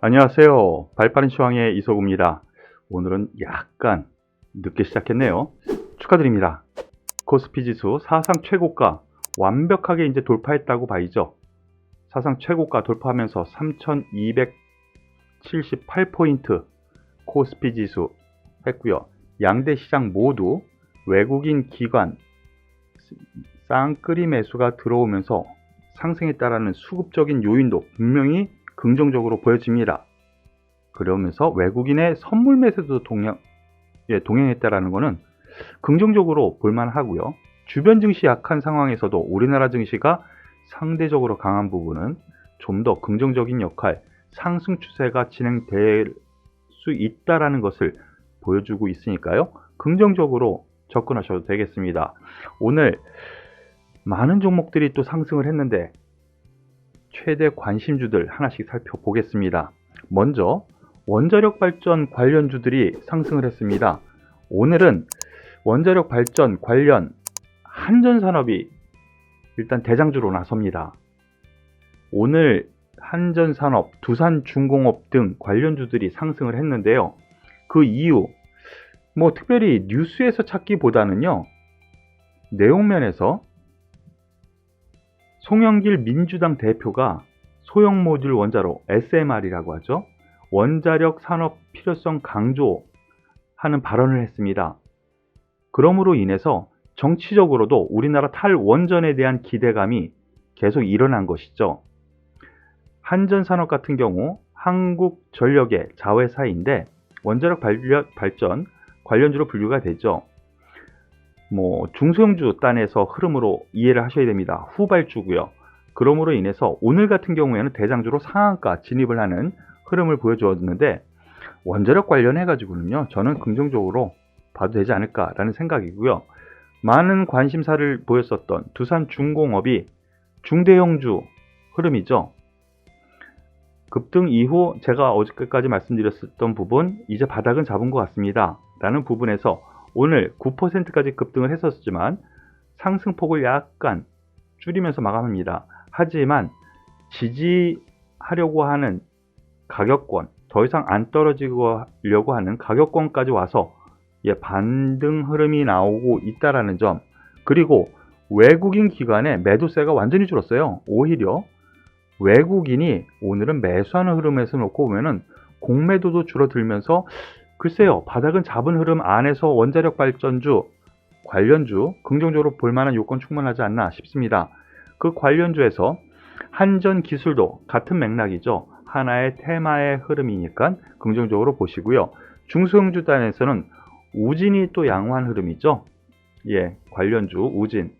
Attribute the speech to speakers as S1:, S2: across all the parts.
S1: 안녕하세요. 발빠른 시황의 이소구입니다. 오늘은 약간 늦게 시작했네요. 축하드립니다. 코스피 지수 사상 최고가 완벽하게 이제 돌파했다고 봐야죠. 사상 최고가 돌파하면서 3278포인트 코스피 지수 했고요. 양대 시장 모두 외국인 기관 쌍끌이 매수가 들어오면서 상승에 따르는 수급적인 요인도 분명히 긍정적으로 보여집니다. 그러면서 외국인의 선물 매수도 동행했다라는 것은 긍정적으로 볼만하고요. 주변 증시 약한 상황에서도 우리나라 증시가 상대적으로 강한 부분은 좀 더 긍정적인 역할, 상승 추세가 진행될 수 있다라는 것을 보여주고 있으니까요. 긍정적으로 접근하셔도 되겠습니다. 오늘 많은 종목들이 또 상승을 했는데 최대 관심주들 하나씩 살펴보겠습니다. 먼저 원자력 발전 관련주들이 상승을 했습니다. 오늘은 원자력 발전 관련 한전산업이 일단 대장주로 나섭니다. 오늘 한전산업, 두산중공업 등 관련주들이 상승을 했는데요. 그 이유, 특별히 뉴스에서 찾기보다는요, 내용면에서 송영길 민주당 대표가 소형 모듈 원자로 SMR이라고 하죠. 원자력 산업 필요성 강조하는 발언을 했습니다. 그러므로 인해서 정치적으로도 우리나라 탈원전에 대한 기대감이 계속 일어난 것이죠. 한전산업 같은 경우 한국전력의 자회사인데 원자력 발전 관련주로 분류가 되죠. 중소형주 단에서 흐름으로 이해를 하셔야 됩니다. 후발주고요. 그러므로 인해서 오늘 같은 경우에는 대장주로 상한가 진입을 하는 흐름을 보여주었는데 원자력 관련해 가지고는요, 저는 긍정적으로 봐도 되지 않을까라는 생각이고요. 많은 관심사를 보였었던 두산중공업이 중대형주 흐름이죠. 급등 이후 제가 어저께까지 말씀드렸었던 부분, 이제 바닥은 잡은 것 같습니다 라는 부분에서 오늘 9%까지 급등을 했었지만 상승폭을 약간 줄이면서 마감합니다. 하지만 지지하려고 하는 가격권, 더 이상 안 떨어지려고 하는 가격권까지 와서 반등 흐름이 나오고 있다라는 점, 그리고 외국인 기관의 매도세가 완전히 줄었어요. 오히려 외국인이 오늘은 매수하는 흐름에서 놓고 보면은 공매도도 줄어들면서 글쎄요, 바닥은 잡은 흐름 안에서 원자력 발전주, 관련주 긍정적으로 볼만한 요건 충분하지 않나 싶습니다. 그 관련주에서 한전기술도 같은 맥락이죠. 하나의 테마의 흐름이니까 긍정적으로 보시고요. 중소형주 단에서는 우진이 또 양호한 흐름이죠. 관련주 우진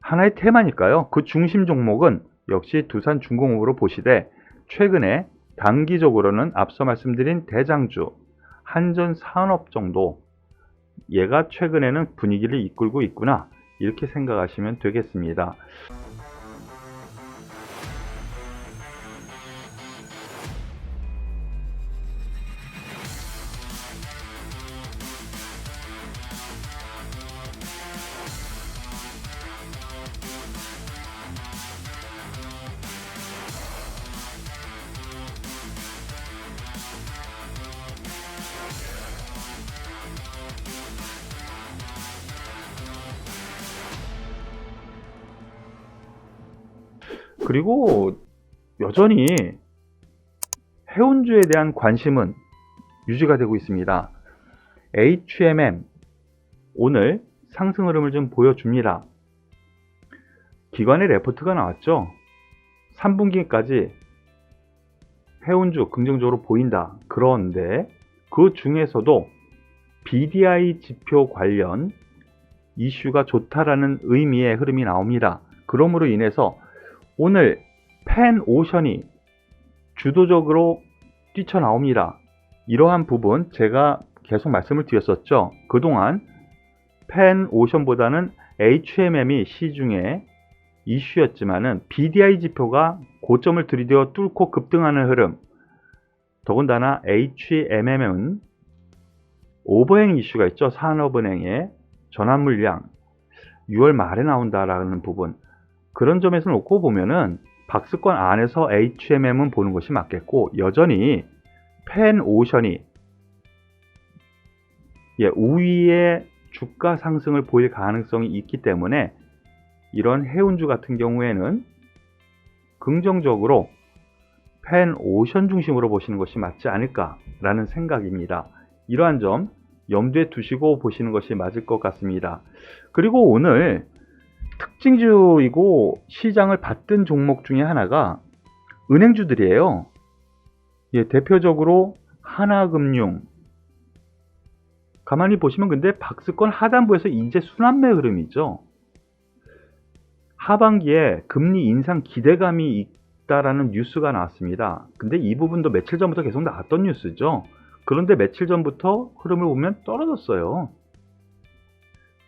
S1: 하나의 테마니까요. 그 중심 종목은 역시 두산중공업으로 보시되, 최근에 단기적으로는 앞서 말씀드린 대장주 한전산업 정도, 얘가 최근에는 분위기를 이끌고 있구나, 이렇게 생각하시면 되겠습니다. 그리고 여전히 해운주에 대한 관심은 유지가 되고 있습니다. HMM 오늘 상승 흐름을 좀 보여줍니다. 기관의 레포트가 나왔죠. 3분기까지 해운주 긍정적으로 보인다. 그런데 그 중에서도 BDI 지표 관련 이슈가 좋다라는 의미의 흐름이 나옵니다. 그러므로 인해서 오늘 펜오션이 주도적으로 뛰쳐나옵니다. 이러한 부분 제가 계속 말씀을 드렸었죠. 그동안 펜오션보다는 HMM이 시중에 이슈였지만은 BDI 지표가 고점을 들이대어 뚫고 급등하는 흐름, 더군다나 HMM은 오버행 이슈가 있죠. 산업은행의 전환 물량 6월 말에 나온다라는 부분, 그런 점에서 놓고 보면은 박스권 안에서 HMM은 보는 것이 맞겠고, 여전히 펜오션이 우위의 주가 상승을 보일 가능성이 있기 때문에 이런 해운주 같은 경우에는 긍정적으로 펜오션 중심으로 보시는 것이 맞지 않을까라는 생각입니다. 이러한 점 염두에 두시고 보시는 것이 맞을 것 같습니다. 그리고 오늘 특징주이고 시장을 받든 종목 중에 하나가 은행주들이에요. 대표적으로 하나금융. 가만히 보시면 근데 박스권 하단부에서 이제 순환매 흐름이죠. 하반기에 금리 인상 기대감이 있다라는 뉴스가 나왔습니다. 근데 이 부분도 며칠 전부터 계속 나왔던 뉴스죠. 그런데 며칠 전부터 흐름을 보면 떨어졌어요.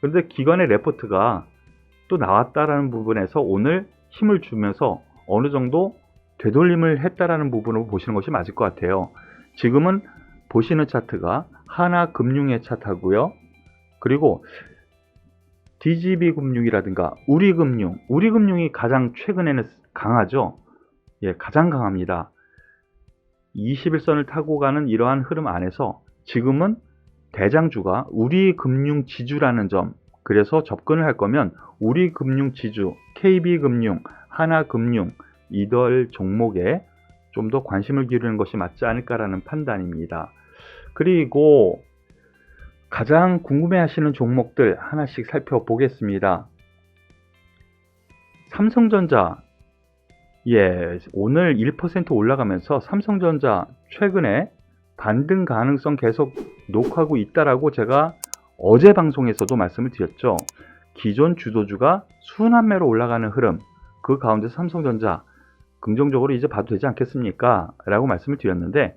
S1: 그런데 기관의 레포트가 또 나왔다라는 부분에서 오늘 힘을 주면서 어느 정도 되돌림을 했다라는 부분으로 보시는 것이 맞을 것 같아요. 지금은 보시는 차트가 하나금융의 차트고요. 그리고 DGB금융이라든가 우리금융이 가장 최근에는 강하죠. 가장 강합니다. 21선을 타고 가는 이러한 흐름 안에서 지금은 대장주가 우리금융지주라는 점, 그래서 접근을 할 거면 우리금융지주, KB금융, 하나금융 이들 종목에 좀 더 관심을 기울이는 것이 맞지 않을까라는 판단입니다. 그리고 가장 궁금해하시는 종목들 하나씩 살펴보겠습니다. 삼성전자, 오늘 1% 올라가면서 삼성전자 최근에 반등 가능성 계속 녹화하고 있다라고 제가 어제 방송에서도 말씀을 드렸죠. 기존 주도주가 순환매로 올라가는 흐름, 그 가운데 삼성전자 긍정적으로 이제 봐도 되지 않겠습니까? 라고 말씀을 드렸는데,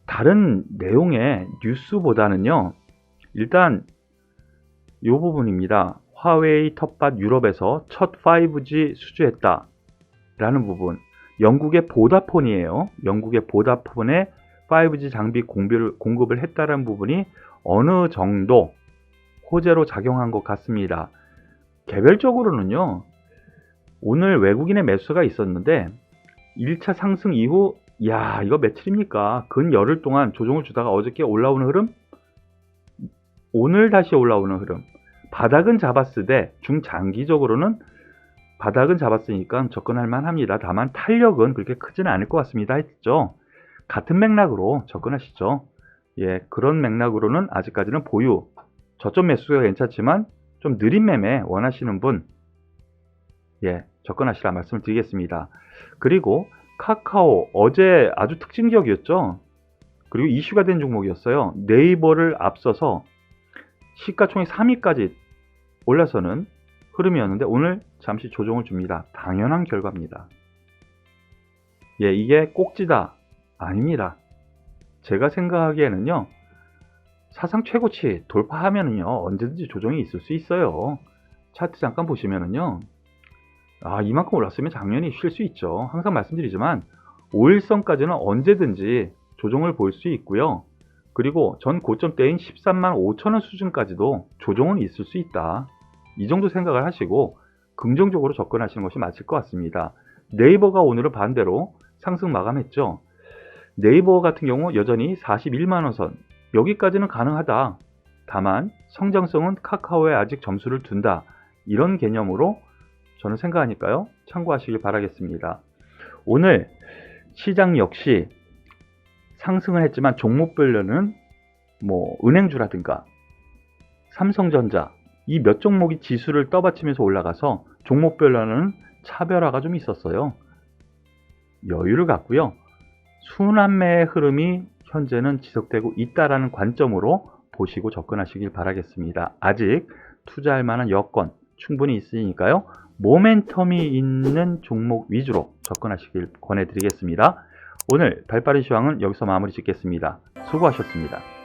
S1: 다른 내용의 뉴스보다는요, 일단 이 부분입니다. 화웨이 텃밭 유럽에서 첫 5G 수주했다 라는 부분, 영국의 보다폰이에요. 영국의 보다폰에 5G 장비 공급을 했다는 부분이 어느 정도 호재로 작용한 것 같습니다. 개별적으로는요, 오늘 외국인의 매수가 있었는데 1차 상승 이후 이거 며칠입니까? 근 열흘 동안 조정을 주다가 어저께 올라오는 흐름, 오늘 다시 올라오는 흐름, 바닥은 잡았으되 중장기적으로는 바닥은 잡았으니까 접근할 만합니다. 다만 탄력은 그렇게 크지는 않을 것 같습니다 했죠. 같은 맥락으로 접근하시죠. 그런 맥락으로는 아직까지는 보유, 저점 매수가 괜찮지만 좀 느린 매매 원하시는 분 접근하시라 말씀을 드리겠습니다. 그리고 카카오, 어제 아주 특징적이었죠. 그리고 이슈가 된 종목이었어요. 네이버를 앞서서 시가총액 3위까지 올라서는 흐름이었는데 오늘 잠시 조정을 줍니다. 당연한 결과입니다. 이게 꼭지다? 아닙니다. 제가 생각하기에는요, 사상 최고치 돌파하면은요, 언제든지 조정이 있을 수 있어요. 차트 잠깐 보시면은요, 이만큼 올랐으면 당연히 쉴 수 있죠. 항상 말씀드리지만 5일선까지는 언제든지 조정을 볼 수 있고요. 그리고 전 고점대인 13만 5천원 수준까지도 조정은 있을 수 있다. 이 정도 생각을 하시고 긍정적으로 접근하시는 것이 맞을 것 같습니다. 네이버가 오늘은 반대로 상승 마감했죠. 네이버 같은 경우 여전히 41만원 선, 여기까지는 가능하다. 다만 성장성은 카카오에 아직 점수를 둔다. 이런 개념으로 저는 생각하니까요, 참고하시길 바라겠습니다. 오늘 시장 역시 상승을 했지만 종목별로는 은행주라든가 삼성전자 이 몇 종목이 지수를 떠받치면서 올라가서 종목별로는 차별화가 좀 있었어요. 여유를 갖고요, 순환매의 흐름이 현재는 지속되고 있다라는 관점으로 보시고 접근하시길 바라겠습니다. 아직 투자할 만한 여건 충분히 있으니까요, 모멘텀이 있는 종목 위주로 접근하시길 권해드리겠습니다. 오늘 발빠른 시황은 여기서 마무리 짓겠습니다. 수고하셨습니다.